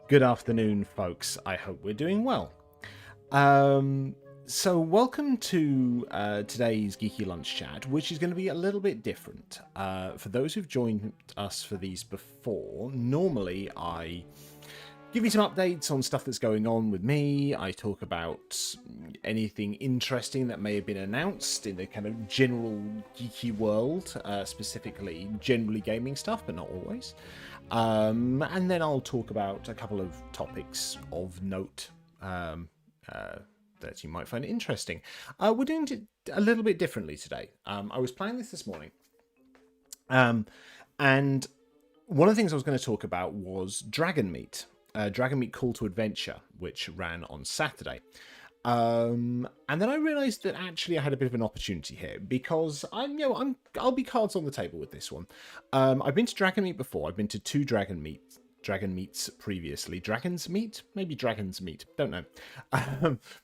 Good afternoon, folks. I hope we're doing well. So welcome to today's Geeky Lunch Chat, which is going to be a little bit different. For those who've joined us for these before, normally I give you some updates on stuff that's going on with me. I talk about anything interesting that may have been announced in the kind of general geeky world, specifically generally gaming stuff, but not always. And then I'll talk about a couple of topics of note that you might find interesting. We're doing it a little bit differently today. I was planning this morning, and one of the things I was going to talk about was Dragon Meat Call to Adventure, which ran on Saturday. And then I realised that actually I had a bit of an opportunity here because I'll be cards on the table with this one. I've been to Dragon Meat before. I've been to two Dragon Meats previously. Dragon's Meat? Maybe Dragon's Meat. Don't know.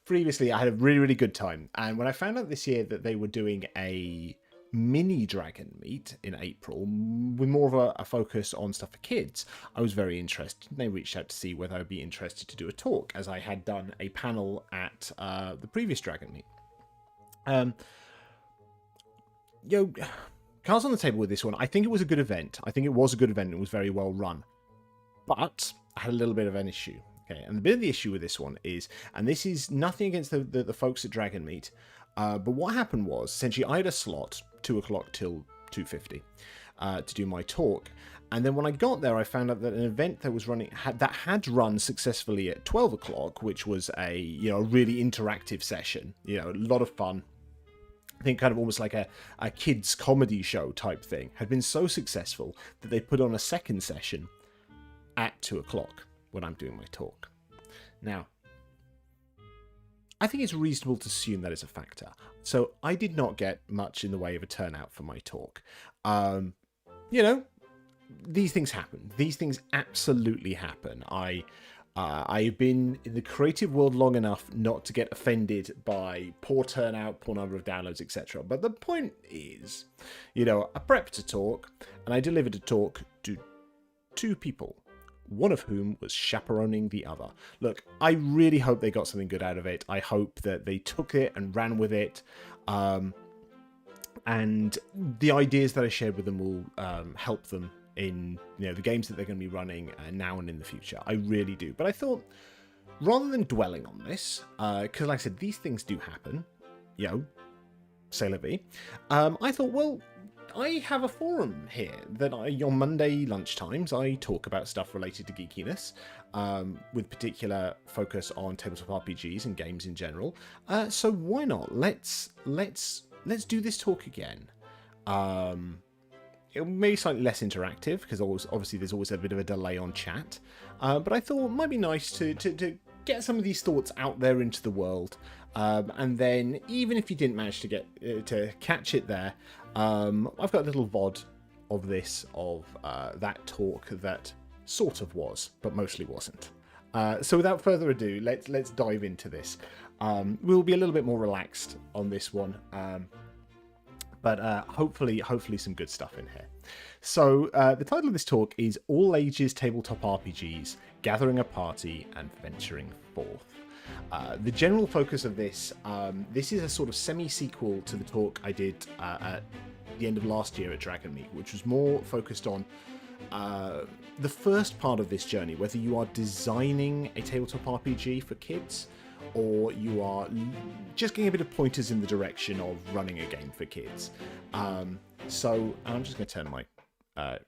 Previously, I had a really, really good time. And when I found out this year that they were doing a mini Dragon Meat in April with more of a focus on stuff for kids, I was very interested. They reached out to see whether I'd be interested to do a talk, as I had done a panel at the previous Dragon Meat. Cards on the table with this one. I think it was a good event. I think it was a good event. It was very well run. But I had a little bit of an issue. Okay, and the bit of the issue with this one is, and this is nothing against the folks at Dragon Meat, but what happened was, essentially, I had a slot, 2 o'clock till 2:50, to do my talk. And then when I got there, I found out that an event that was running that had run successfully at 12 o'clock, which was a really interactive session, a lot of fun. I think kind of almost like a kids comedy show type thing, had been so successful that they put on a second session at 2 o'clock when I'm doing my talk. Now, I think it's reasonable to assume that is a factor. So I did not get much in the way of a turnout for my talk. These things happen. These things absolutely happen. I've been in the creative world long enough not to get offended by poor turnout, poor number of downloads, etc. But the point is, I prepped a talk, and I delivered a talk to 2 people, one of whom was chaperoning the other. Look, I really hope they got something good out of it. I hope that they took it and ran with it. And the ideas that I shared with them will help them in the games that they're going to be running now and in the future. I really do. But I thought, rather than dwelling on this, because like I said, these things do happen, c'est la vie, I thought, well, I have a forum here that on Monday lunchtimes, I talk about stuff related to geekiness, with particular focus on tabletop RPGs and games in general. So why not? Let's do this talk again. It may be slightly less interactive because obviously there's always a bit of a delay on chat. But I thought it might be nice to get some of these thoughts out there into the world. And then even if you didn't manage to get to catch it there, I've got a little VOD of that talk that sort of was, but mostly wasn't. So without further ado, let's dive into this. We'll be a little bit more relaxed on this one, but hopefully some good stuff in here. So the title of this talk is All Ages Tabletop RPGs, Gathering a Party and Venturing Forth. The general focus of this is a sort of semi-sequel to the talk I did at the end of last year at Dragon Meat, which was more focused on the first part of this journey, whether you are designing a tabletop RPG for kids or you are just getting a bit of pointers in the direction of running a game for kids. So I'm just going to turn my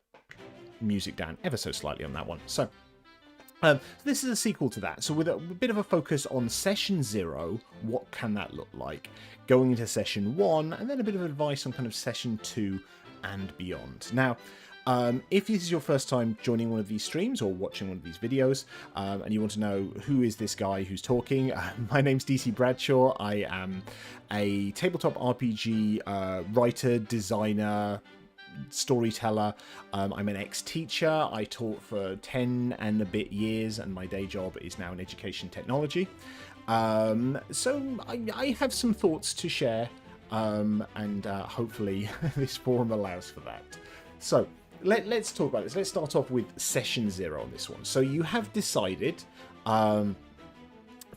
music down ever so slightly on that one. So this is a sequel to that. So with a bit of a focus on Session 0, what can that look like? Going into Session 1, and then a bit of advice on kind of Session 2 and beyond. Now, if this is your first time joining one of these streams or watching one of these videos, and you want to know who is this guy who's talking, my name's DC Bradshaw. I am a tabletop RPG writer, designer, storyteller. I'm an ex-teacher. I taught for 10 and a bit years, and my day job is now in education technology. So I have some thoughts to share, and hopefully this forum allows for that. So let's talk about this. Let's start off with session 0 on this one. So you have decided,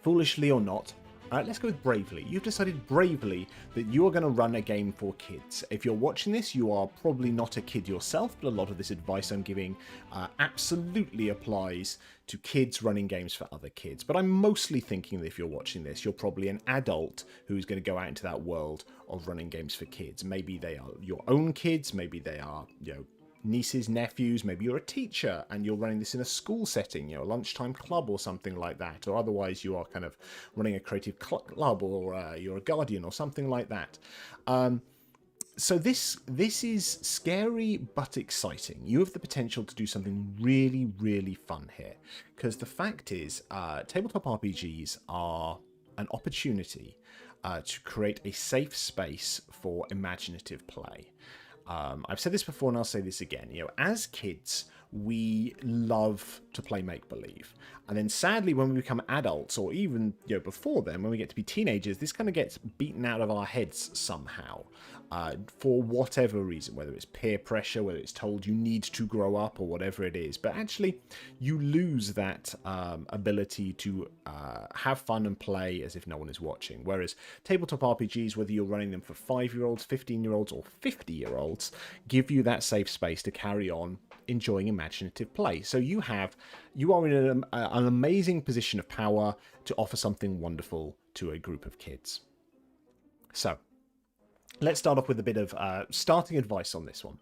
foolishly or not, let's go with bravely. You've decided bravely that you are going to run a game for kids. If you're watching this, you are probably not a kid yourself, but a lot of this advice I'm giving absolutely applies to kids running games for other kids. But I'm mostly thinking that if you're watching this, you're probably an adult who's going to go out into that world of running games for kids. Maybe they are your own kids, maybe they are, nieces, nephews, maybe you're a teacher and you're running this in a school setting, a lunchtime club or something like that, or otherwise you are kind of running a creative club, or you're a guardian or something like that. So this is scary but exciting. You have the potential to do something really, really fun here, because the fact is, tabletop RPGs are an opportunity to create a safe space for imaginative play. I've said this before and I'll say this again. As kids, we love to play make-believe. And then sadly, when we become adults, or even before then, when we get to be teenagers, this kind of gets beaten out of our heads somehow. For whatever reason, whether it's peer pressure, whether it's told you need to grow up, or whatever it is. But actually, you lose that ability to have fun and play as if no one is watching. Whereas tabletop RPGs, whether you're running them for 5-year-olds, 15-year-olds, or 50-year-olds, give you that safe space to carry on enjoying imaginative play. So you are in an amazing position of power to offer something wonderful to a group of kids. So let's start off with a bit of starting advice on this one.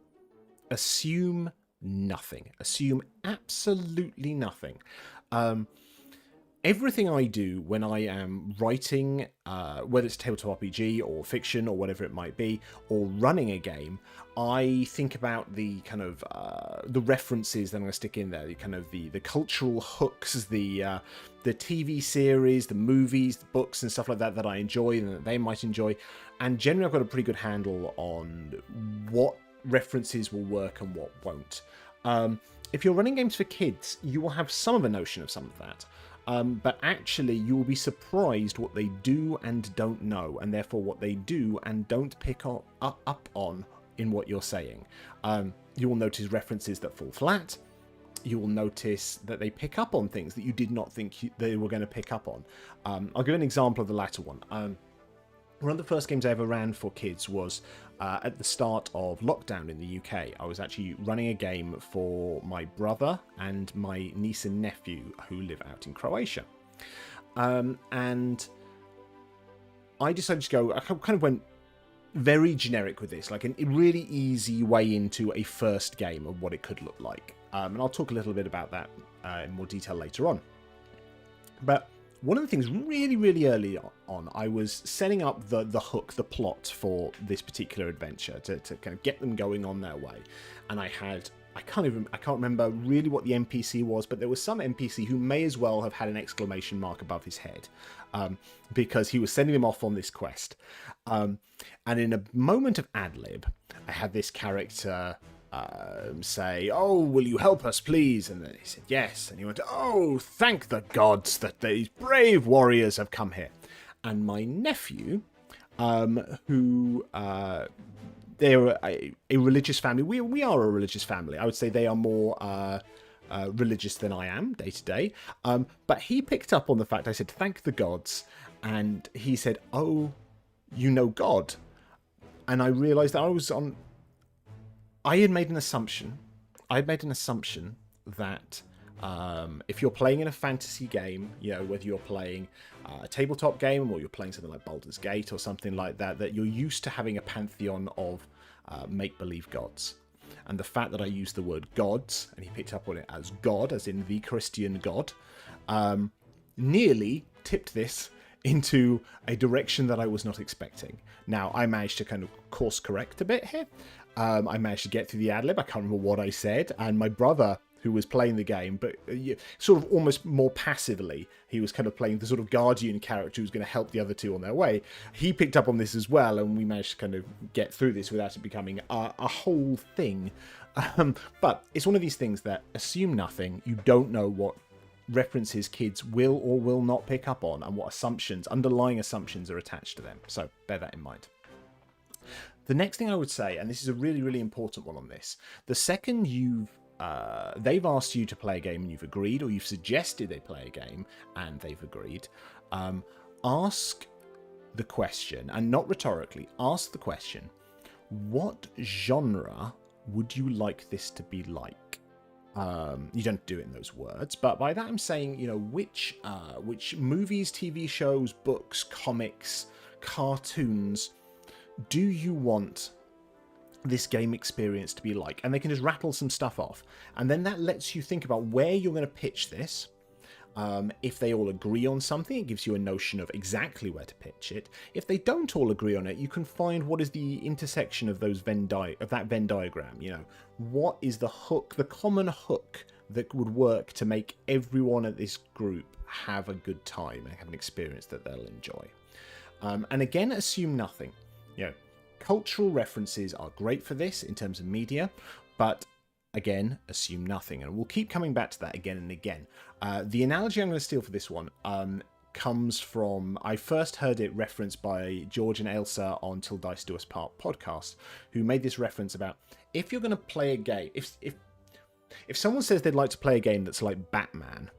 Assume nothing. Assume absolutely nothing. Everything I do when I am writing, whether it's a tabletop RPG or fiction or whatever it might be, or running a game, I think about the kind of the references that I'm going to stick in there, the cultural hooks, the TV series, the movies, the books and stuff like that I enjoy and that they might enjoy. And generally I've got a pretty good handle on what references will work and what won't. If you're running games for kids, you will have some of a notion of some of that. But actually, you will be surprised what they do and don't know, and therefore what they do and don't pick up on in what you're saying. You will notice references that fall flat. You will notice that they pick up on things that you did not think they were going to pick up on. I'll give an example of the latter one. One of the first games I ever ran for kids was at the start of lockdown in the UK. I was actually running a game for my brother and my niece and nephew who live out in Croatia. And I decided to go, I kind of went very generic with this, like a really easy way into a first game of what it could look like. And I'll talk a little bit about that in more detail later on. But one of the things really, really early on, I was setting up the hook, the plot for this particular adventure to kind of get them going on their way. And I can't remember really what the NPC was, but there was some NPC who may as well have had an exclamation mark above his head, because he was sending them off on this quest. And in a moment of ad-lib, I had this character say, "Oh, will you help us, please?" And then he said, "Yes." And he went, "Oh, thank the gods that these brave warriors have come here." And my nephew, who they're a religious family. We are a religious family. I would say they are more religious than I am day to day. But he picked up on the fact I said, "Thank the gods," and he said, "Oh, you know God." And I realized that I had made an assumption. I had made an assumption that if you're playing in a fantasy game, whether you're playing a tabletop game or you're playing something like Baldur's Gate or something like that, that you're used to having a pantheon of make-believe gods. And the fact that I used the word gods, and he picked up on it as God, as in the Christian God, nearly tipped this into a direction that I was not expecting. Now, I managed to kind of course correct a bit here. I managed to get through the ad-lib. I can't remember what I said. And my brother, who was playing the game, but sort of almost more passively, he was kind of playing the sort of guardian character who's going to help the other two on their way. He picked up on this as well, and we managed to kind of get through this without it becoming a whole thing. But it's one of these things that assume nothing. You don't know what references kids will or will not pick up on, and what underlying assumptions are attached to them. So bear that in mind. The next thing I would say, and this is a really, really important one on this, the second they've asked you to play a game and you've agreed, or you've suggested they play a game and they've agreed, ask the question, and not rhetorically, ask the question, what genre would you like this to be like? You don't do it in those words, but by that I'm saying, which movies, TV shows, books, comics, cartoons do you want this game experience to be like? And they can just rattle some stuff off, and then that lets you think about where you're going to pitch this. If they all agree on something, it gives you a notion of exactly where to pitch it. If they don't all agree on it, you can find what is the intersection of those that Venn diagram. What is the hook, the common hook that would work to make everyone at this group have a good time and have an experience that they'll enjoy. And again, assume nothing. Cultural references are great for this in terms of media, but again, assume nothing. And we'll keep coming back to that again and again. The analogy I'm going to steal for this one comes from, I first heard it referenced by George and Ailsa on Till Dice Do Us Part podcast, who made this reference about, if you're going to play a game, if someone says they'd like to play a game that's like Batman,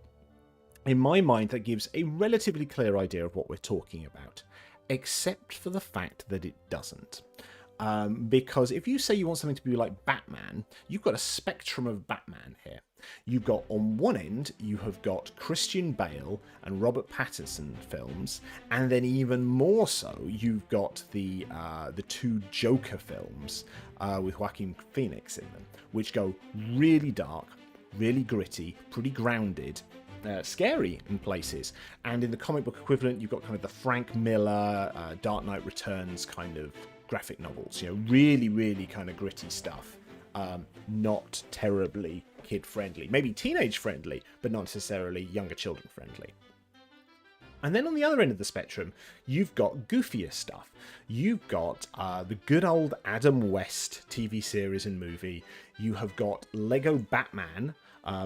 in my mind, that gives a relatively clear idea of what we're talking about, except for the fact that it doesn't. Because if you say you want something to be like Batman, you've got a spectrum of Batman here. You've got, on one end, you have got Christian Bale and Robert Pattinson films, and then even more so, you've got the two Joker films with Joaquin Phoenix in them, which go really dark, really gritty, pretty grounded, scary in places. And in the comic book equivalent, you've got kind of the Frank Miller, Dark Knight Returns kind of graphic novels, really, really kind of gritty stuff. Not terribly kid friendly, maybe teenage friendly, but not necessarily younger children friendly. And then on the other end of the spectrum, you've got goofier stuff. You've got the good old Adam West TV series and movie. You have got Lego Batman,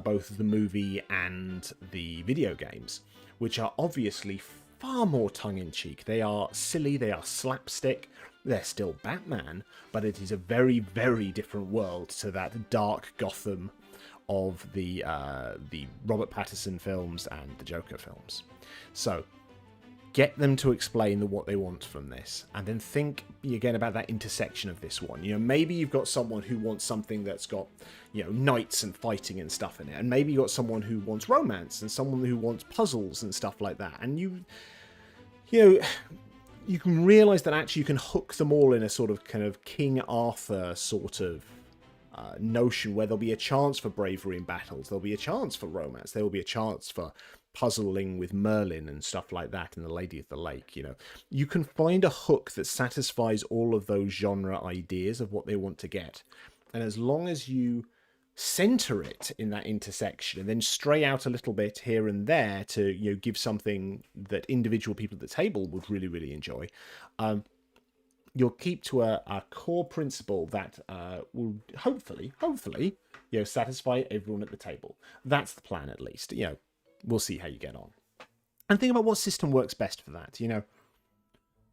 both the movie and the video games, which are obviously far more tongue-in-cheek. They are silly, they are slapstick, they're still Batman, but it is a very, very different world to that dark Gotham of the Robert Pattinson films and the Joker films. So get them to explain what they want from this, and then think again about that intersection of this one. Maybe you've got someone who wants something that's got knights and fighting and stuff in it, and maybe you've got someone who wants romance and someone who wants puzzles and stuff like that, and you can realize that actually you can hook them all in a sort of kind of King Arthur sort of notion, where there'll be a chance for bravery in battles, there'll be a chance for romance, there will be a chance for puzzling with Merlin and stuff like that in The Lady of the Lake. You can find a hook that satisfies all of those genre ideas of what they want to get, and as long as you center it in that intersection and then stray out a little bit here and there to give something that individual people at the table would really, really enjoy, you'll keep to a core principle that will hopefully satisfy everyone at the table. That's the plan, at least. We'll see how you get on. And think about what system works best for that.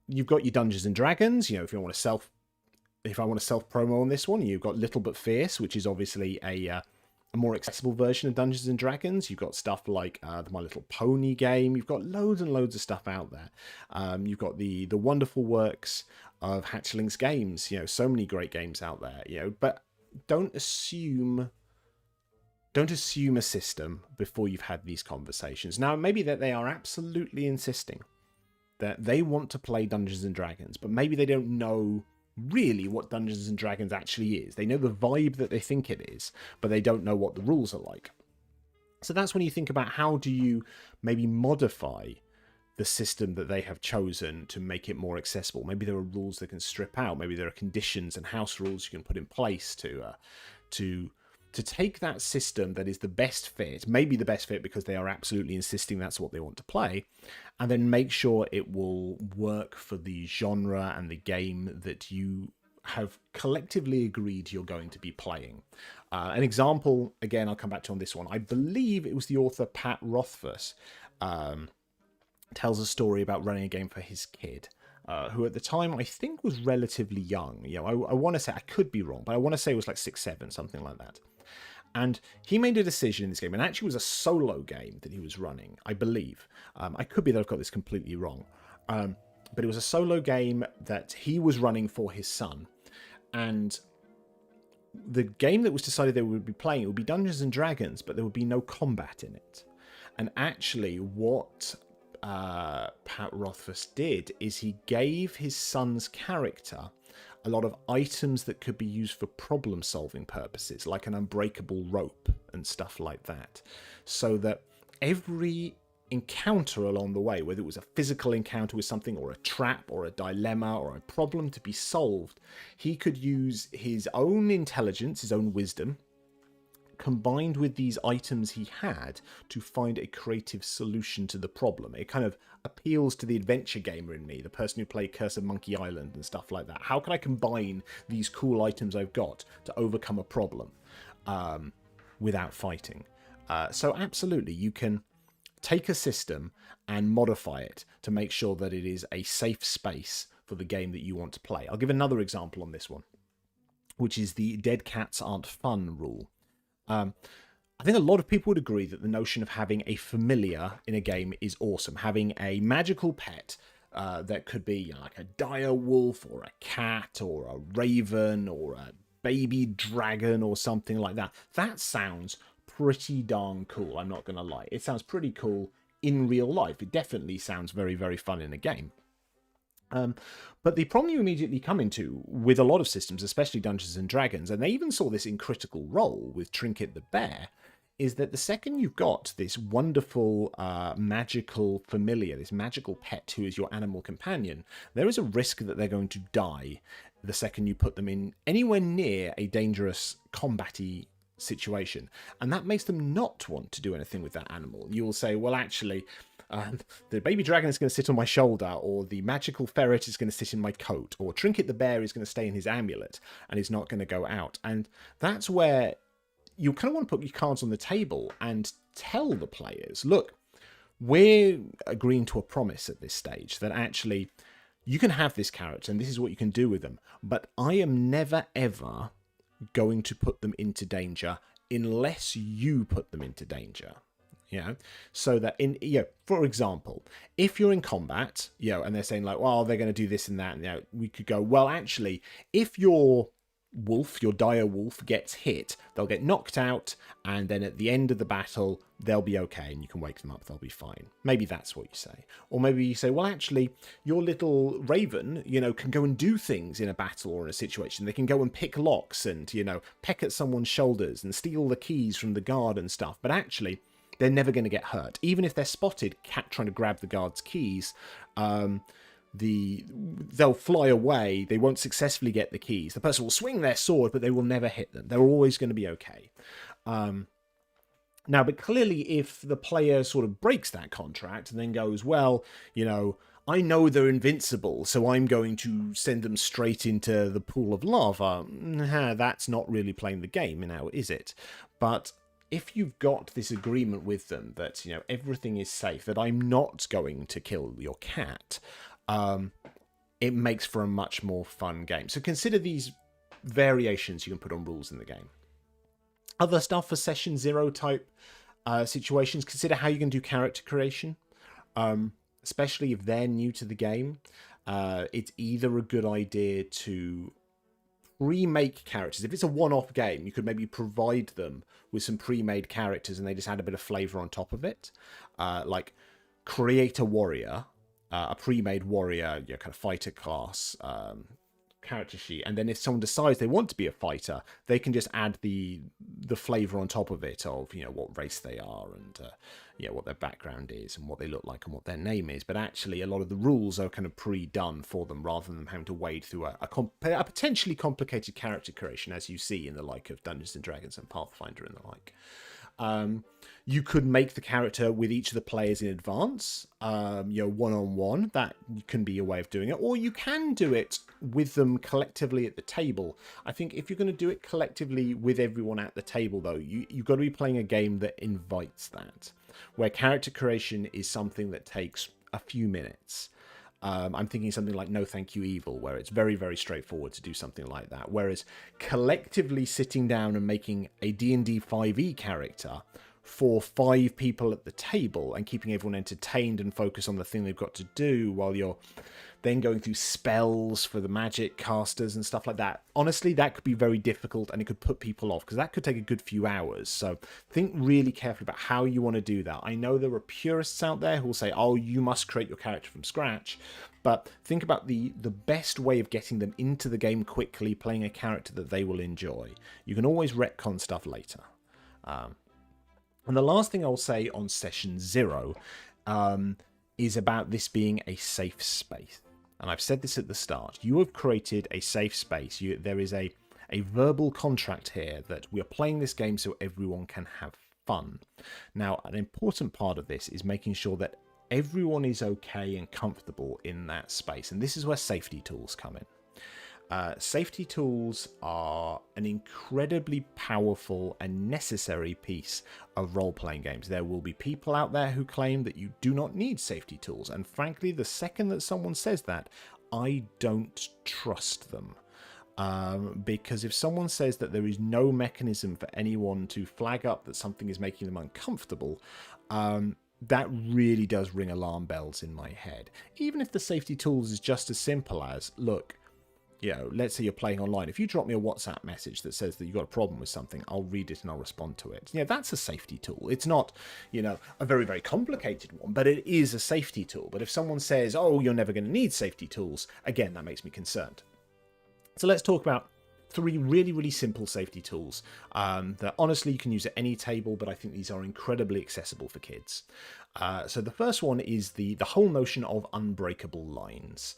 You've got your Dungeons and Dragons. If I want to self promo on this one, you've got Little But Fierce, which is obviously a more accessible version of Dungeons and Dragons. You've got stuff like the My Little Pony game. You've got loads and loads of stuff out there. You've got the wonderful works of Hatchlings Games. So many great games out there. But don't assume a system before you've had these conversations. Now, maybe that they are absolutely insisting that they want to play Dungeons and Dragons, but maybe they don't know really what Dungeons and Dragons actually is. They know the vibe that they think it is, but they don't know what the rules are like. So that's when you think about how do you maybe modify the system that they have chosen to make it more accessible. Maybe there are rules that can strip out. Maybe there are conditions and house rules you can put in place to take that system that is the best fit, maybe the best fit because they are absolutely insisting that's what they want to play, and then make sure it will work for the genre and the game that you have collectively agreed you're going to be playing. An example, again, I'll come back to on this one. I believe it was the author Pat Rothfuss tells a story about running a game for his kid. who at the time I think was relatively young. You know, I want to say, I could be wrong, but I want to say it was like 6, 7, something like that. And he made a decision in this game, and actually it was a solo game that he was running, I believe. I could be that I've got this completely wrong. But it was a solo game that he was running for his son. And the game that was decided they would be playing, it would be Dungeons and Dragons, but there would be no combat in it. And actually, what Pat Rothfuss did is he gave his son's character a lot of items that could be used for problem-solving purposes, like an unbreakable rope and stuff like that, so that every encounter along the way, whether it was a physical encounter with something or a trap or a dilemma or a problem to be solved, he could use his own intelligence, his own wisdom, combined with these items he had to find a creative solution to the problem. It kind of appeals to the adventure gamer in me, the person who played Curse of Monkey Island and stuff like that. How can I combine these cool items I've got to overcome a problem without fighting? So absolutely, you can take a system and modify it to make sure that it is a safe space for the game that you want to play. I'll give another example on this one, which is the dead cats aren't fun rule. I think a lot of people would agree that the notion of having a familiar in a game is awesome. Having a magical pet that could be like a dire wolf or a cat or a raven or a baby dragon or something like that. That sounds pretty darn cool, I'm not going to lie. It sounds pretty cool in real life. It definitely sounds very, very fun in a game. But the problem you immediately come into with a lot of systems, especially Dungeons and Dragons, and they even saw this in Critical Role with Trinket the Bear, is that the second you've got this wonderful magical familiar, this magical pet who is your animal companion, there is a risk that they're going to die the second you put them in anywhere near a dangerous combat-y situation. And that makes them not want to do anything with that animal. You'll say, well, actually, the baby dragon is going to sit on my shoulder, or the magical ferret is going to sit in my coat, or Trinket the Bear is going to stay in his amulet and is not going to go out. And that's where you kind of want to put your cards on the table and tell the players, look, we're agreeing to a promise at this stage that actually you can have this character and this is what you can do with them, but I am never ever going to put them into danger unless you put them into danger. You know, so that in, you know, for example, if you're in combat, you know, and they're saying like, well, they're going to do this and that, and, you know, we could go, well, actually, if your wolf, your dire wolf, gets hit, they'll get knocked out, and then at the end of the battle, they'll be okay, and you can wake them up, they'll be fine. Maybe that's what you say. Or maybe you say, well, actually, your little raven, you know, can go and do things in a battle or in a situation. They can go and pick locks and, you know, peck at someone's shoulders and steal the keys from the guard and stuff. But actually, they're never going to get hurt. Even if they're spotted trying to grab the guard's keys, they'll fly away. They won't successfully get the keys. The person will swing their sword, but they will never hit them. They're always going to be okay. Now, but clearly, if the player sort of breaks that contract and then goes, well, you know, I know they're invincible, so I'm going to send them straight into the pool of lava. That's not really playing the game now, is it? But if you've got this agreement with them that, you know, everything is safe, that I'm not going to kill your cat, it makes for a much more fun game. So consider these variations you can put on rules in the game. Other stuff for session 0 type situations, consider how you can do character creation, especially if they're new to the game. It's either a good idea to remake characters. If it's a one-off game, you could maybe provide them with some pre-made characters and they just add a bit of flavor on top of it. Like create a warrior, a pre-made warrior, you know, kind of fighter class character sheet, and then if someone decides they want to be a fighter, they can just add the flavor on top of it of, you know, what race they are and you know, what their background is and what they look like and what their name is. But actually a lot of the rules are kind of pre-done for them rather than them having to wade through a potentially complicated character creation, as you see in the like of Dungeons and Dragons and Pathfinder and the like. You could make the character with each of the players in advance, you know, one-on-one. That can be a way of doing it. Or you can do it with them collectively at the table. I think if you're going to do it collectively with everyone at the table, though, you've got to be playing a game that invites that, where character creation is something that takes a few minutes. I'm thinking something like No Thank You Evil, where it's very, very straightforward to do something like that. Whereas collectively sitting down and making a D&D 5e character for 5 people at the table and keeping everyone entertained and focused on the thing they've got to do while you're then going through spells for the magic casters and stuff like that. Honestly, that could be very difficult and it could put people off because that could take a good few hours. So think really carefully about how you want to do that. I know there are purists out there who will say, oh, you must create your character from scratch. But think about the best way of getting them into the game quickly, playing a character that they will enjoy. You can always retcon stuff later. And the last thing I'll say on session 0 is about this being a safe space. And I've said this at the start. You have created a safe space. There is a verbal contract here that we are playing this game so everyone can have fun. Now, an important part of this is making sure that everyone is okay and comfortable in that space. And this is where safety tools come in. Safety tools are an incredibly powerful and necessary piece of role-playing games. There will be people out there who claim that you do not need safety tools, and frankly, the second that someone says that, I don't trust them. Because if someone says that there is no mechanism for anyone to flag up that something is making them uncomfortable, that really does ring alarm bells in my head. Even if the safety tools is just as simple as, look, let's say you're playing online. If you drop me a WhatsApp message that says that you've got a problem with something, I'll read it and I'll respond to it. That's a safety tool. It's not, a very, very complicated one, but it is a safety tool. But if someone says, oh, you're never going to need safety tools, again, that makes me concerned. So let's talk about 3 really, really simple safety tools that honestly you can use at any table, but I think these are incredibly accessible for kids. So the first one is the whole notion of unbreakable lines.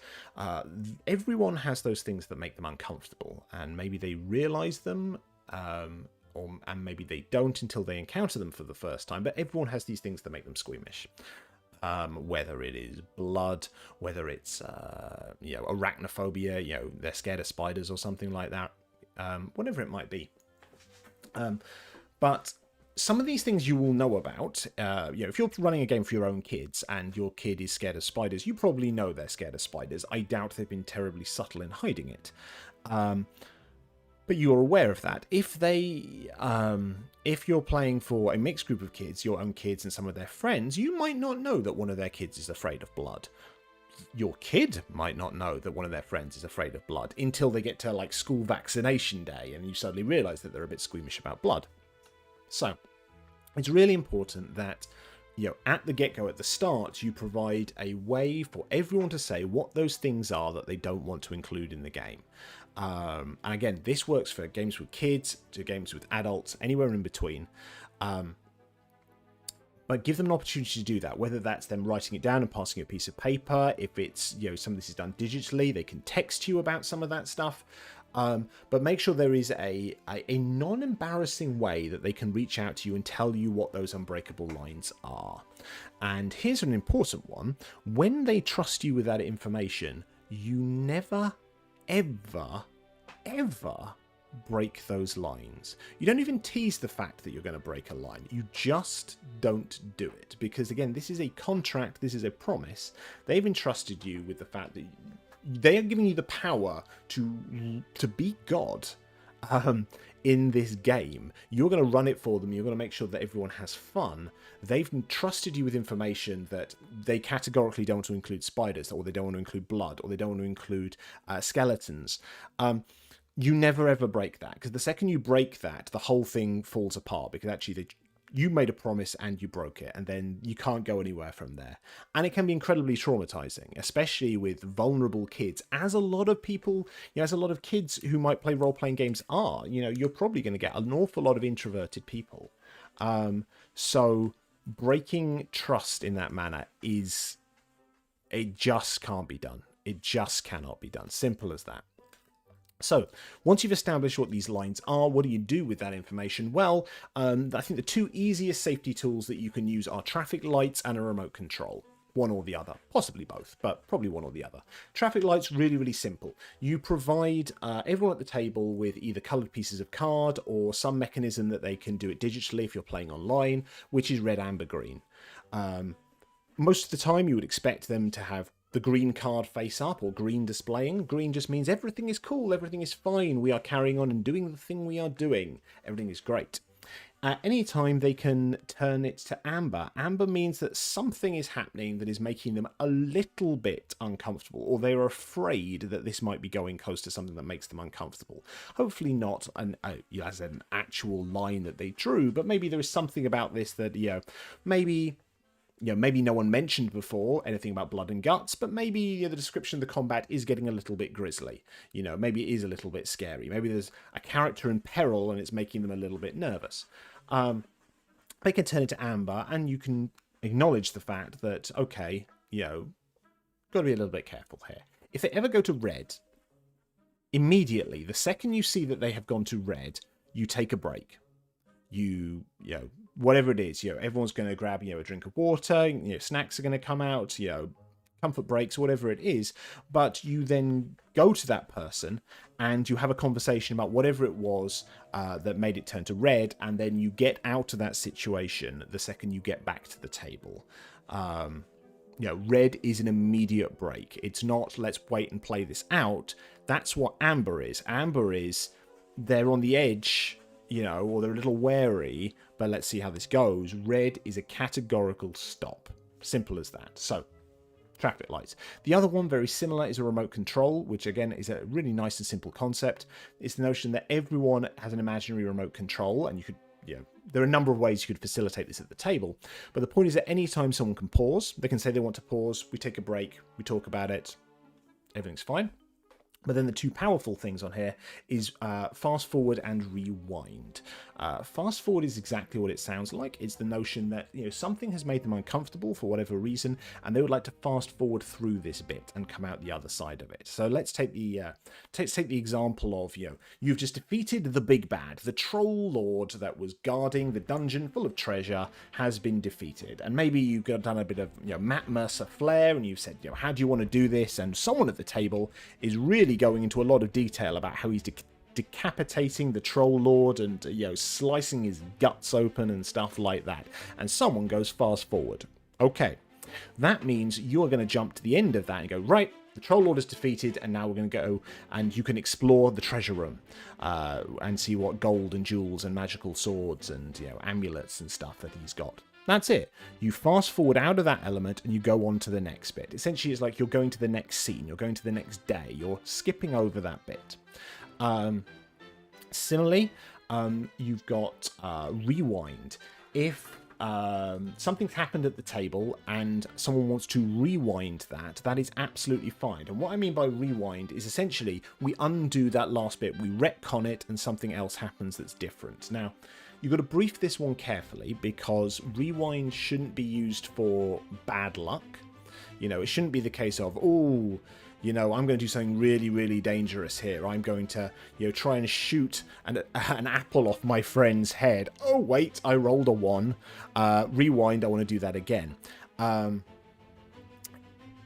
Everyone has those things that make them uncomfortable, and maybe they realize them, and maybe they don't until they encounter them for the first time, but everyone has these things that make them squeamish. Whether it is blood, whether it's arachnophobia, they're scared of spiders or something like that, whatever it might be. But some of these things you will know about. If you're running a game for your own kids and your kid is scared of spiders, you probably know they're scared of spiders. I doubt they've been terribly subtle in hiding it. But you're aware of that. If you're playing for a mixed group of kids, your own kids and some of their friends, you might not know that one of their kids is afraid of blood. Your kid might not know that one of their friends is afraid of blood until they get to school vaccination day and you suddenly realize that they're a bit squeamish about blood. So it's really important that at the get-go, at the start, you provide a way for everyone to say what those things are that they don't want to include in the game. And again, this works for games with kids, to games with adults, anywhere in between. But give them an opportunity to do that, whether that's them writing it down and passing a piece of paper. If it's, some of this is done digitally, they can text you about some of that stuff. But make sure there is a non-embarrassing way that they can reach out to you and tell you what those unbreakable lines are. And here's an important one. When they trust you with that information, you never, ever, ever break those lines. You don't even tease the fact that you're going to break a line. You just don't do it. Because again, this is a contract, this is a promise. They've entrusted you with the fact that they are giving you the power to be God in this game. You're going to run it for them. You're going to make sure that everyone has fun. They've entrusted you with information that they categorically don't want to include spiders, or they don't want to include blood, or they don't want to include skeletons. You never ever break that, because the second you break that, the whole thing falls apart, because actually you made a promise and you broke it, and then you can't go anywhere from there. And it can be incredibly traumatizing, especially with vulnerable kids, as a lot of people, as a lot of kids who might play role-playing games are. You're probably going to get an awful lot of introverted people. So breaking trust in that manner it just can't be done. It just cannot be done. Simple as that. So, once you've established what these lines are, what do you do with that information? Well, I think the 2 easiest safety tools that you can use are traffic lights and a remote control. One or the other. Possibly both, but probably one or the other. Traffic lights, really, really simple. You provide everyone at the table with either coloured pieces of card or some mechanism that they can do it digitally if you're playing online, which is red, amber, green. Most of the time, you would expect them to have the green card face up or green displaying. Green just means everything is cool, everything is fine, we are carrying on and doing the thing we are doing, everything is great. At any time, they can turn it to amber. Amber means that something is happening that is making them a little bit uncomfortable, or they are afraid that this might be going close to something that makes them uncomfortable. Hopefully not as an actual line that they drew, but maybe there is something about this that, maybe no one mentioned before anything about blood and guts, but maybe the description of the combat is getting a little bit grisly. Maybe it is a little bit scary. Maybe there's a character in peril and it's making them a little bit nervous. They can turn into amber, and you can acknowledge the fact that, okay, got to be a little bit careful here. If they ever go to red, immediately, the second you see that they have gone to red, you take a break. Whatever it is, everyone's going to grab, a drink of water, snacks are going to come out, comfort breaks, whatever it is, but you then go to that person and you have a conversation about whatever it was that made it turn to red, and then you get out of that situation the second you get back to the table. Red is an immediate break. It's not, let's wait and play this out. That's what amber is. Amber is, they're on the edge, or they're a little wary, but let's see how this goes. Red is a categorical stop. Simple as that. So, traffic lights. The other one, very similar, is a remote control, which again is a really nice and simple concept. It's the notion that everyone has an imaginary remote control, and you could, there are a number of ways you could facilitate this at the table. But the point is that anytime someone can pause, they can say they want to pause, we take a break, we talk about it, everything's fine. But then the two powerful things on here is fast forward and rewind. Fast forward is exactly what it sounds like. It's the notion that something has made them uncomfortable for whatever reason, and they would like to fast forward through this bit and come out the other side of it. So let's take the example of you've just defeated the big bad, the troll lord that was guarding the dungeon full of treasure has been defeated, and maybe you've done a bit of Matt Mercer flair, and you've said how do you want to do this, and someone at the table is really going into a lot of detail about how he's decapitating the troll lord and slicing his guts open and stuff like that, and someone goes fast forward. Okay, that means you're going to jump to the end of that and go, right, the troll lord is defeated, and now we're going to go and you can explore the treasure room and see what gold and jewels and magical swords and amulets and stuff that he's got. That's it. You fast forward out of that element and you go on to the next bit. Essentially, it's like you're going to the next scene. You're going to the next day. You're skipping over that bit. Similarly, you've got rewind. If something's happened at the table and someone wants to rewind that, that is absolutely fine. And what I mean by rewind is essentially we undo that last bit. We retcon it and something else happens that's different. Now, you've got to brief this one carefully, because rewind shouldn't be used for bad luck. It shouldn't be the case of, I'm going to do something really, really dangerous here. I'm going to, try and shoot an apple off my friend's head. Oh, wait, I rolled a 1. Rewind, I want to do that again.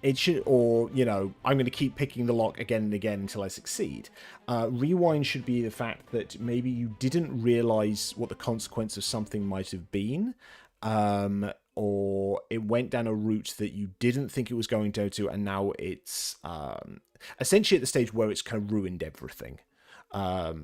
It should, or, I'm going to keep picking the lock again and again until I succeed. Rewind should be the fact that maybe you didn't realize what the consequence of something might have been, or it went down a route that you didn't think it was going to, and now it's essentially at the stage where it's kind of ruined everything.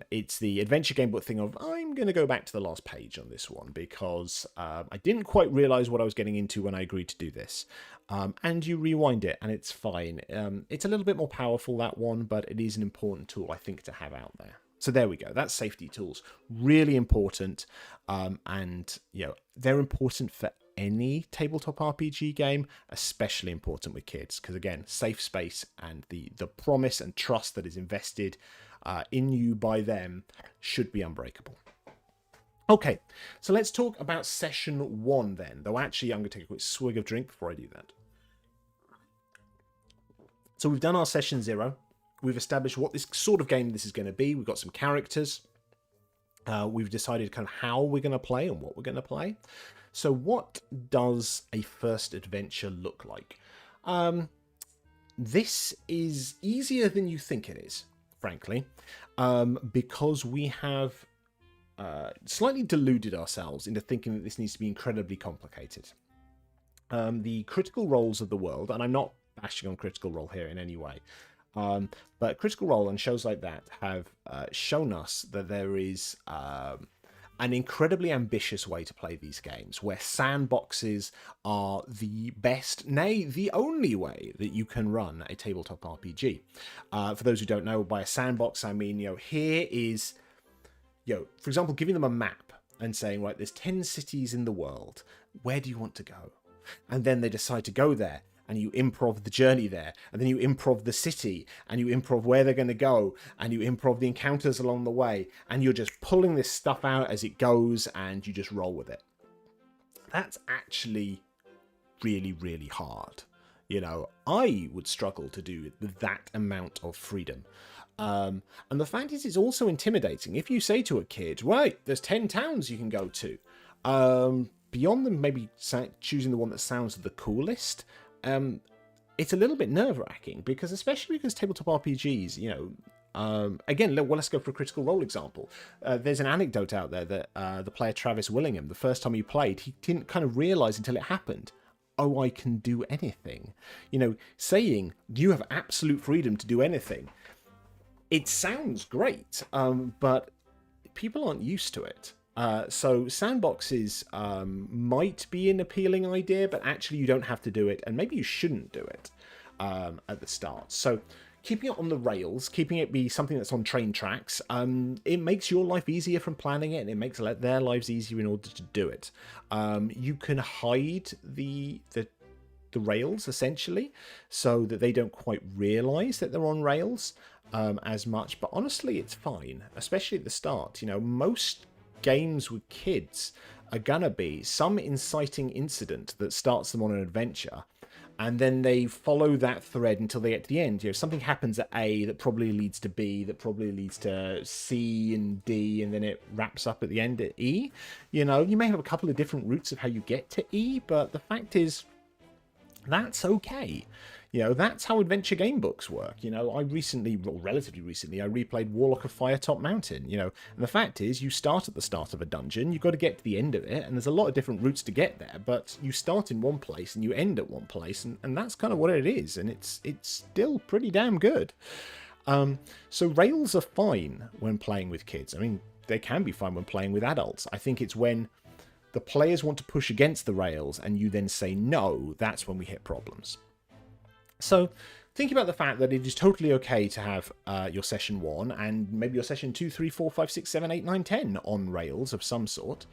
It's the adventure game book thing of, I'm going to go back to the last page on this one because I didn't quite realize what I was getting into when I agreed to do this. And you rewind it and it's fine. It's a little bit more powerful, that one, but it is an important tool, I think, to have out there. So there we go. That's safety tools. Really important. And, they're important for any tabletop RPG game, especially important with kids. Because, again, safe space and the promise and trust that is invested in you by them should be unbreakable. Okay, so let's talk about session 1 then. Though actually, I'm going to take a quick swig of drink before I do that. So we've done our session 0. We've established what this sort of game this is going to be. We've got some characters. We've decided kind of how we're going to play and what we're going to play. So what does a first adventure look like? This is easier than you think it is, frankly, because we have slightly deluded ourselves into thinking that this needs to be incredibly complicated. The critical roles of the world, and I'm not bashing on Critical Role here in any way. But Critical Role and shows like that have shown us that there is an incredibly ambitious way to play these games, where sandboxes are the best, nay, the only way that you can run a tabletop RPG. For those who don't know, by a sandbox, I mean, here is, for example, giving them a map and saying, right, there's 10 cities in the world. Where do you want to go? And then they decide to go there. And you improv the journey there, and then you improv the city, and you improv where they're going to go, and you improv the encounters along the way, and you're just pulling this stuff out as it goes, and you just roll with it. That's actually really, really hard. I would struggle to do it with that amount of freedom. And the fact is, it's also intimidating. If you say to a kid, right, there's 10 towns you can go to, beyond them maybe choosing the one that sounds the coolest, it's a little bit nerve-wracking, because especially because tabletop RPGs, again, let's go for a Critical Role example. There's an anecdote out there that the player Travis Willingham, the first time he played, he didn't kind of realize until it happened, oh, I can do anything. Saying you have absolute freedom to do anything, it sounds great, but people aren't used to it. So sandboxes might be an appealing idea, but actually you don't have to do it, and maybe you shouldn't do it at the start. So keeping it on the rails, keeping it be something that's on train tracks, it makes your life easier from planning it, and it makes their lives easier in order to do it. You can hide the rails, essentially, so that they don't quite realize that they're on rails as much, but honestly, it's fine, especially at the start. Most games with kids are gonna be some inciting incident that starts them on an adventure, and then they follow that thread until they get to the end. Something happens at A that probably leads to B, that probably leads to C and D, and then it wraps up at the end at E. You may have a couple of different routes of how you get to E, but the fact is, that's okay. That's how adventure game books work. Relatively recently, I replayed Warlock of Firetop Mountain, and the fact is, you start at the start of a dungeon, you've got to get to the end of it, and there's a lot of different routes to get there, but you start in one place and you end at one place, and that's kind of what it is, and it's still pretty damn good. So rails are fine when playing with kids. I mean, they can be fine when playing with adults. I think it's when the players want to push against the rails and you then say no, that's when we hit problems. So think about the fact that it is totally okay to have your session 1 and maybe your session 2, 3, 4, 5, 6, 7, 8, 9, 10 on rails of some sort.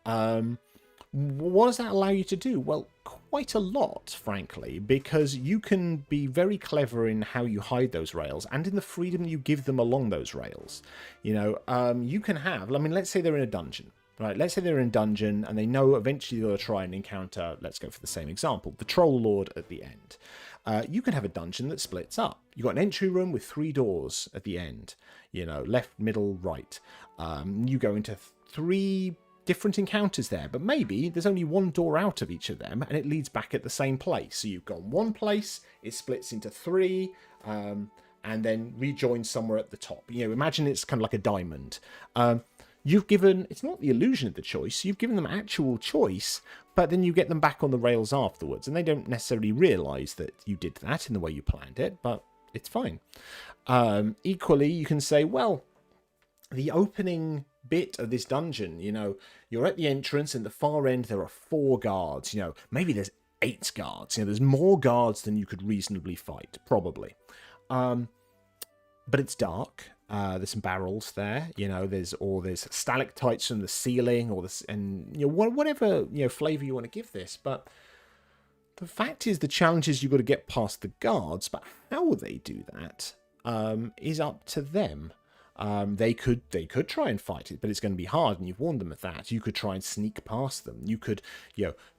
What does that allow you to do? Well, quite a lot, frankly, because you can be very clever in how you hide those rails and in the freedom you give them along those rails. You can have, let's say they're in a dungeon. Right, let's say they're in a dungeon and they know eventually they'll try and encounter, let's go for the same example, the Troll Lord at the end. You can have a dungeon that splits up. You've got an entry room with 3 doors at the end, left, middle, right. You go into 3 different encounters there, but maybe there's only 1 door out of each of them and it leads back at the same place. So you've gone one place, it splits into 3, and then rejoins somewhere at the top. Imagine it's kind of like a diamond. You've given, it's not the illusion of the choice, you've given them actual choice, but then you get them back on the rails afterwards, and they don't necessarily realise that you did that in the way you planned it, but it's fine. Equally, you can say, well, the opening bit of this dungeon, you're at the entrance, and at the far end there are 4 guards, maybe there's 8 guards, there's more guards than you could reasonably fight, probably. But it's dark. There's some barrels there, there's stalactites from the ceiling, whatever flavor you want to give this. But the fact is, the challenge is you've got to get past the guards. But how they do that is up to them. They could try and fight it, but it's going to be hard, and you've warned them of that. You could try and sneak past them. You could,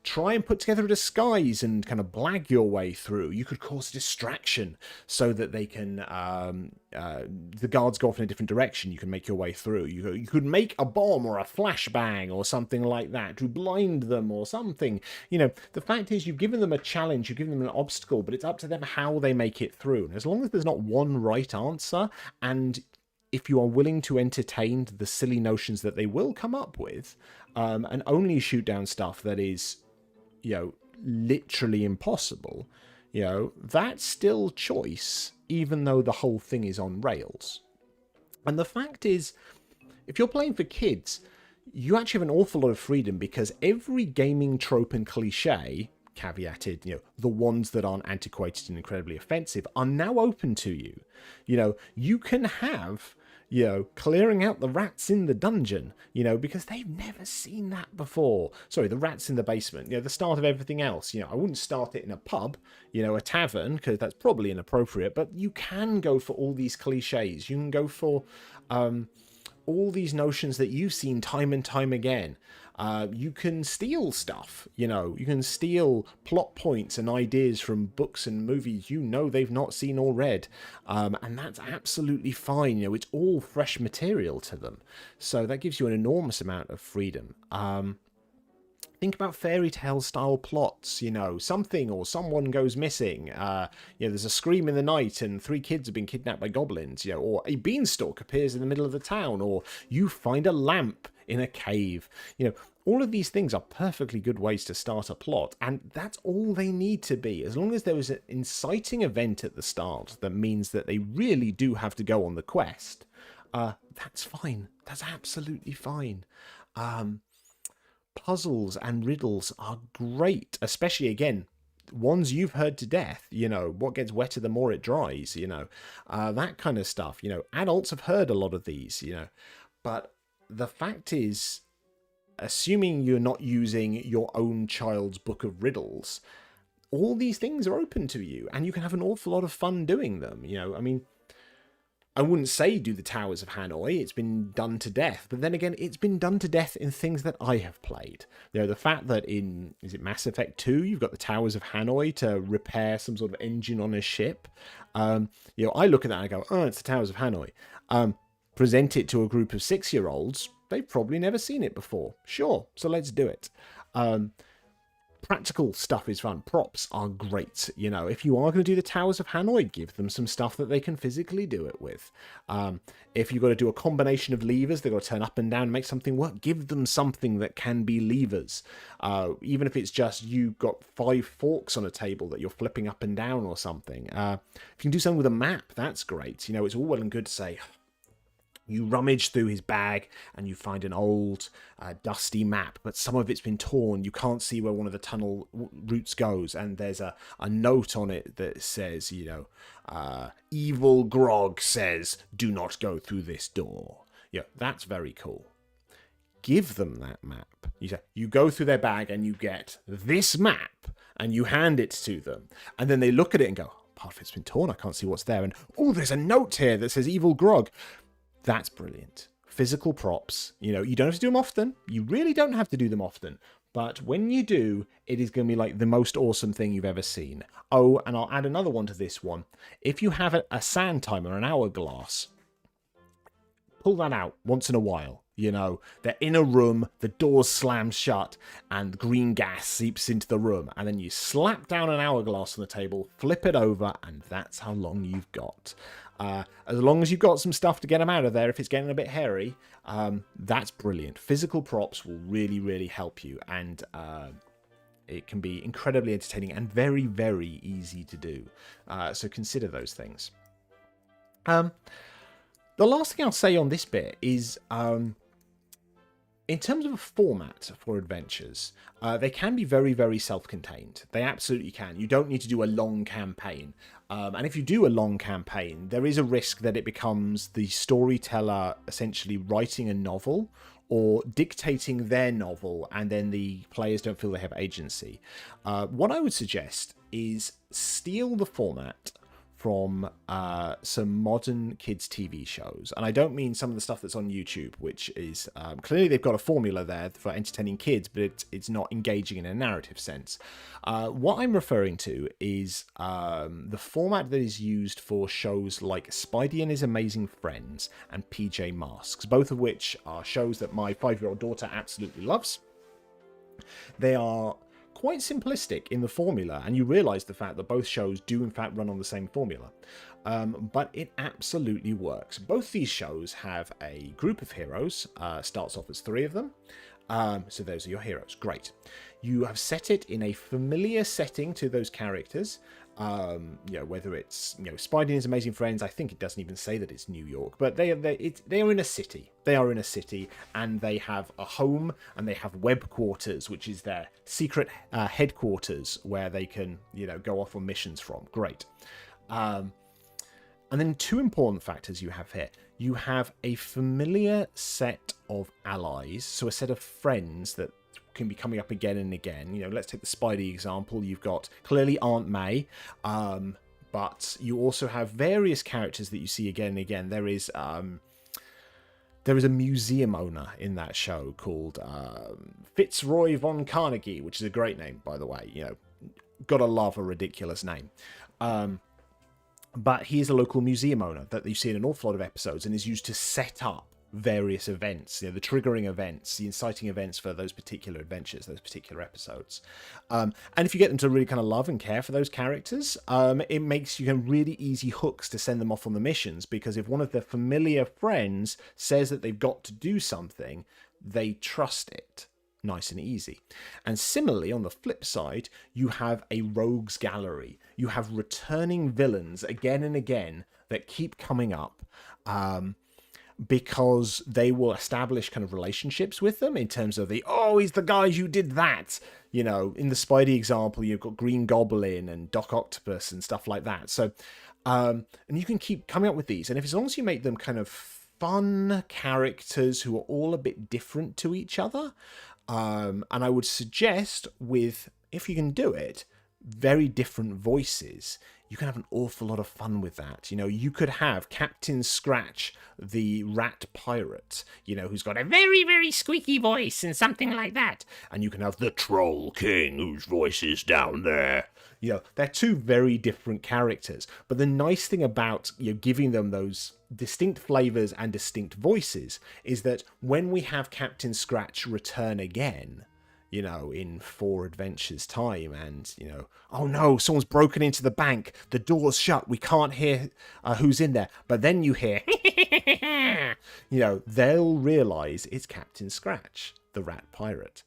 try and put together a disguise and kind of blag your way through. You could cause a distraction so that they can, the guards go off in a different direction. You can make your way through. You could make a bomb or a flashbang or something like that to blind them or something. The fact is, you've given them a challenge, you've given them an obstacle, but it's up to them how they make it through. And as long as there's not one right answer, and if you are willing to entertain the silly notions that they will come up with, and only shoot down stuff that is, literally impossible, That's still choice, even though the whole thing is on rails. And the fact is, if you're playing for kids, you actually have an awful lot of freedom, because every gaming trope and cliche, caveated, the ones that aren't antiquated and incredibly offensive, are now open to you. You can have, clearing out the rats in the dungeon, because they've never seen that before. Sorry, the rats in the basement, the start of everything else. I wouldn't start it in a pub, a tavern, because that's probably inappropriate, but you can go for all these cliches. You can go for all these notions that you've seen time and time again. You can steal stuff, you can steal plot points and ideas from books and movies they've not seen or read. And that's absolutely fine. It's all fresh material to them. So that gives you an enormous amount of freedom. Think about fairy tale style plots, something or someone goes missing. There's a scream in the night and 3 kids have been kidnapped by goblins, or a beanstalk appears in the middle of the town, or you find a lamp in a cave. All of these things are perfectly good ways to start a plot, and that's all they need to be. As long as there is an inciting event at the start that means that they really do have to go on the quest, that's fine. That's absolutely fine. Puzzles and riddles are great, especially, again, ones you've heard to death. What gets wetter the more it dries, that kind of stuff. Adults have heard a lot of these, but the fact is, assuming you're not using your own child's book of riddles, all these things are open to you, and you can have an awful lot of fun doing them. I wouldn't say do the Towers of Hanoi. It's been done to death. But then again, it's been done to death in things that I have played. The fact that is it Mass Effect 2, you've got the Towers of Hanoi to repair some sort of engine on a ship. I look at that and I go, oh, it's the Towers of Hanoi. Present it to a group of 6-year-olds. They've probably never seen it before. Sure, so let's do it. Practical stuff is fun. Props are great. If you are going to do the Towers of Hanoi, give them some stuff that they can physically do it with. If you've got to do a combination of levers, they've got to turn up and down and make something work, give them something that can be levers. Even if it's just you've got 5 forks on a table that you're flipping up and down or something. If you can do something with a map, that's great. It's all well and good to say, you rummage through his bag and you find an old, dusty map, but some of it's been torn. You can't see where one of the tunnel routes goes, and there's a note on it that says, Evil Grog says, do not go through this door. That's very cool. Give them that map. You go through their bag and you get this map, and you hand it to them, and then they look at it and go, part of it's been torn, I can't see what's there, and oh, there's a note here that says Evil Grog. That's brilliant. Physical props. You don't have to do them often. You really don't have to do them often. But when you do, it is going to be like the most awesome thing you've ever seen. Oh, and I'll add another one to this one. If you have a sand timer, an hourglass, pull that out once in a while. They're in a room, the doors slam shut, and green gas seeps into the room. And then you slap down an hourglass on the table, flip it over, and that's how long you've got. As long as you've got some stuff to get them out of there, if it's getting a bit hairy, that's brilliant. Physical props will really, really help you, and it can be incredibly entertaining and very, very easy to do. So consider those things. The last thing I'll say on this bit is, in terms of a format for adventures, they can be very, very self-contained. They absolutely can. You don't need to do a long campaign. And if you do a long campaign, there is a risk that it becomes the storyteller essentially writing a novel or dictating their novel, and then the players don't feel they have agency. What I would suggest is steal the format from some modern kids TV shows, and I don't mean some of the stuff that's on YouTube, which is clearly they've got a formula there for entertaining kids, but it's not engaging in a narrative sense. What I'm referring to is the format that is used for shows like Spidey and His Amazing Friends and PJ Masks, both of which are shows that my 5-year-old daughter absolutely loves. They are quite simplistic in the formula, and you realise the fact that both shows do in fact run on the same formula. But it absolutely works. Both these shows have a group of heroes, starts off as 3 of them. So those are your heroes. Great. You have set it in a familiar setting to those characters. Whether it's Spidey and his amazing friends, I think it doesn't even say that it's New York, but they are in a city. They are in a city, and they have a home, and they have web quarters, which is their secret headquarters where they can go off on missions from. Great. And then two important factors you have here. You have a familiar set of allies, so a set of friends that can be coming up again and again. Let's take the Spidey example. You've got clearly Aunt May, but you also have various characters that you see again and again. There is a museum owner in that show called Fitzroy von Carnegie, which is a great name, by the way. Gotta love a ridiculous name. But he is a local museum owner that you see in an awful lot of episodes and is used to set up various events, the triggering events, the inciting events for those particular adventures, those particular episodes. And if you get them to really kind of love and care for those characters, it makes you really easy hooks to send them off on the missions, because if one of their familiar friends says that they've got to do something, they trust it. Nice and easy. And similarly, on the flip side, you have a rogues gallery. You have returning villains again and again that keep coming up, because they will establish kind of relationships with them in terms of he's the guy who did that. In the Spidey example, you've got Green Goblin and Doc Octopus and stuff like that. So, and you can keep coming up with these. And as long as you make them kind of fun characters who are all a bit different to each other, and I would suggest if you can do it, very different voices, you can have an awful lot of fun with that. You could have Captain Scratch, the rat pirate, who's got a very, very squeaky voice and something like that. And you can have the Troll King, whose voice is down there. They're two very different characters. But the nice thing about giving them those distinct flavors and distinct voices is that when we have Captain Scratch return again, in 4 adventures time, and oh no, someone's broken into the bank, the door's shut, we can't hear who's in there, but then you hear they'll realize it's Captain Scratch, the rat pirate.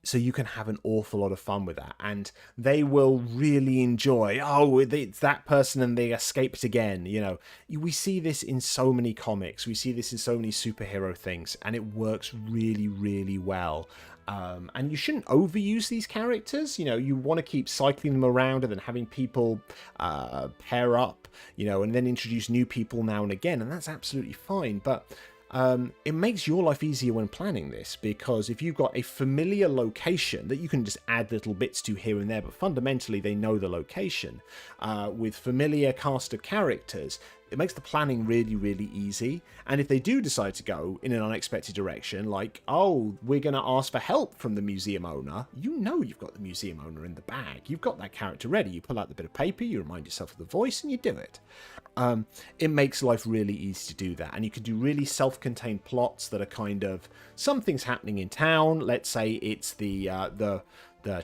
So you can have an awful lot of fun with that, and they will really enjoy, it's that person and they escaped again. We see this in so many comics, we see this in so many superhero things, and it works really, really well. And you shouldn't overuse these characters. You want to keep cycling them around and then having people pair up, and then introduce new people now and again, and that's absolutely fine. But it makes your life easier when planning this, because if you've got a familiar location that you can just add little bits to here and there, but fundamentally they know the location, with familiar cast of characters, it makes the planning really, really easy. And if they do decide to go in an unexpected direction, like, we're going to ask for help from the museum owner, you've got the museum owner in the bag. You've got that character ready. You pull out the bit of paper, you remind yourself of the voice, and you do it. It makes life really easy to do that. And you can do really self-contained plots that are kind of, something's happening in town. Let's say it's the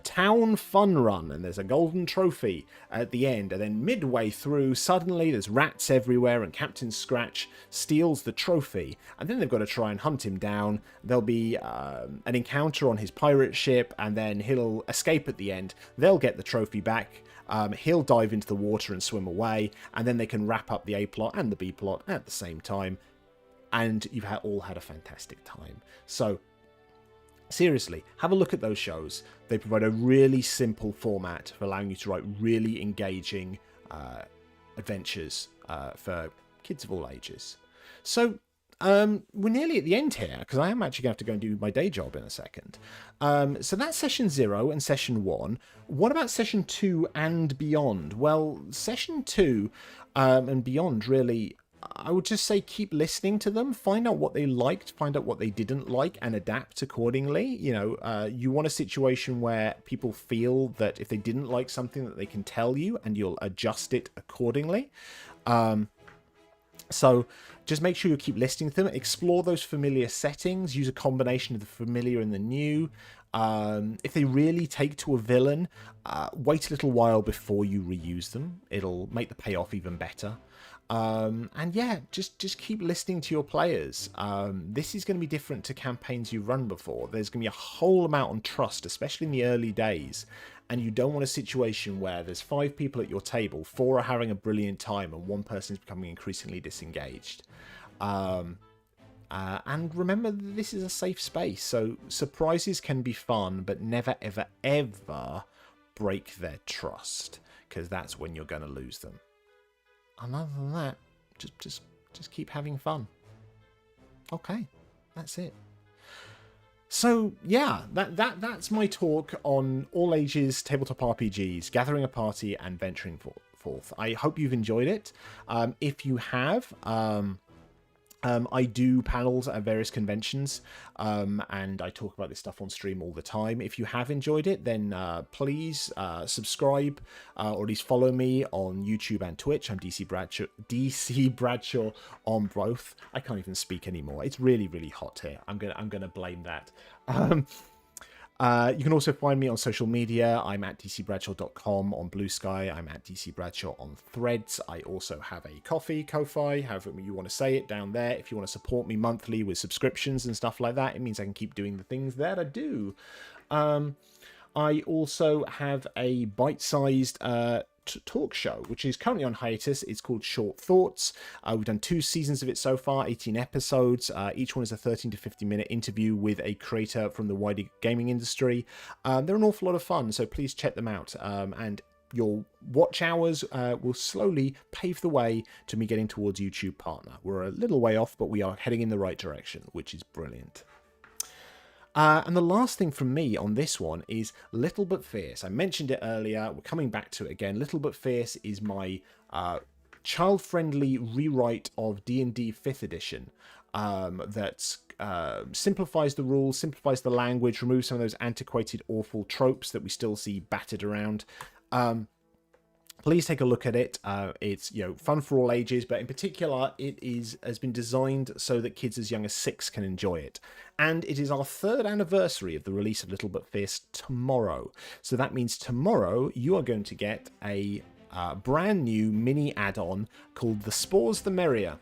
town fun run, and there's a golden trophy at the end, and then midway through, suddenly there's rats everywhere, and Captain Scratch steals the trophy, and then they've got to try and hunt him down. There'll be an encounter on his pirate ship, and then he'll escape at the end. They'll get the trophy back. He'll dive into the water and swim away, and then they can wrap up the A plot and the B plot at the same time, and you've all had a fantastic time. So seriously, have a look at those shows. They provide a really simple format for allowing you to write really engaging adventures for kids of all ages. So we're nearly at the end here, because I am actually going to have to go and do my day job in a second. So that's session 0 and session 1. What about session 2 and beyond? Well, session 2 and beyond, really, I would just say keep listening to them, find out what they liked, find out what they didn't like, and adapt accordingly. You want a situation where people feel that if they didn't like something, that they can tell you and you'll adjust it accordingly. So just make sure you keep listening to them, explore those familiar settings, use a combination of the familiar and the new. If they really take to a villain, wait a little while before you reuse them. It'll make the payoff even better. And yeah, just keep listening to your players. This is going to be different to campaigns you've run before. There's going to be a whole amount on trust, especially in the early days. And you don't want a situation where there's 5 people at your table, 4 are having a brilliant time, and 1 person is becoming increasingly disengaged. And remember, this is a safe space, so surprises can be fun, but never, ever, ever break their trust, because that's when you're going to lose them. And other than that, just keep having fun. Okay, that's it. So yeah, that's my talk on all ages tabletop RPGs, gathering a party and venturing forth. I hope you've enjoyed it. If you have, I do panels at various conventions, and I talk about this stuff on stream all the time. If you have enjoyed it, then please subscribe, or at least follow me on YouTube and Twitch. I'm DC Bradshaw on both. I can't even speak anymore. It's really, really hot here. I'm gonna blame that. You can also find me on social media. I'm at dcbradshaw.com on Blue Sky. I'm at DC Bradshaw on Threads. I also have a Ko-fi, however you want to say it, down there. If you want to support me monthly with subscriptions and stuff like that, it means I can keep doing the things that I do. I also have a bite-sized talk show, which is currently on hiatus. It's called Short Thoughts. We've done 2 seasons of it so far, 18 episodes. Each one is a 13 to 50 minute interview with a creator from the wider gaming industry. They're an awful lot of fun, so please check them out. And your watch hours will slowly pave the way to me getting towards YouTube partner. We're a little way off, but we are heading in the right direction, which is brilliant. And the last thing from me on this one is Little But Fierce. I mentioned it earlier. We're coming back to it again. Little But Fierce is my child-friendly rewrite of D&D 5th edition that simplifies the rules, simplifies the language, removes some of those antiquated, awful tropes that we still see battered around. Please take a look at it. It's fun for all ages, but in particular, it has been designed so that kids as young as 6 can enjoy it. And it is our 3rd anniversary of the release of Little But Fierce tomorrow. So that means tomorrow you are going to get a brand new mini add-on called The Spores the Merrier.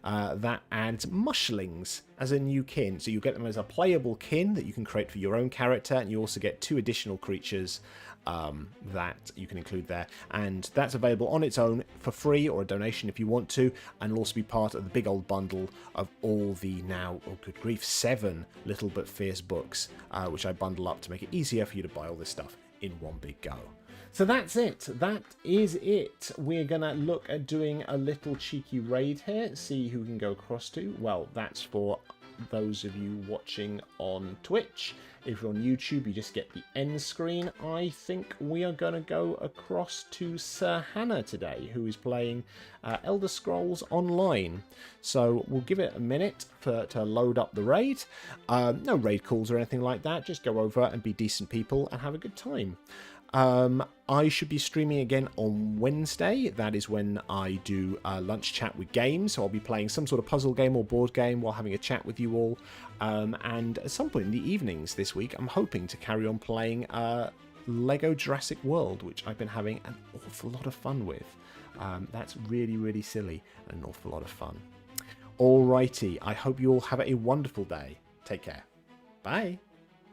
That adds mushlings as a new kin. So you get them as a playable kin that you can create for your own character, and you also get 2 additional creatures that you can include there, and that's available on its own for free or a donation if you want to, and will also be part of the big old bundle of all the now, oh good grief, 7 Little But Fierce books, which I bundle up to make it easier for you to buy all this stuff in one big go. So that's it. That is it. We're going to look at doing a little cheeky raid here, see who we can go across to. Well, that's for those of you watching on Twitch. If you're on YouTube, you just get the end screen. I think we are going to go across to Sir Hannah today, who is playing Elder Scrolls Online. So we'll give it a minute to load up the raid. No raid calls or anything like that. Just go over and be decent people and have a good time. I should be streaming again on Wednesday. That is when I do lunch chat with games. So I'll be playing some sort of puzzle game or board game while having a chat with you all. And at some point in the evenings this week, I'm hoping to carry on playing Lego Jurassic World, which I've been having an awful lot of fun with. That's really, really silly and an awful lot of fun. Alrighty, I hope you all have a wonderful day. Take care. Bye.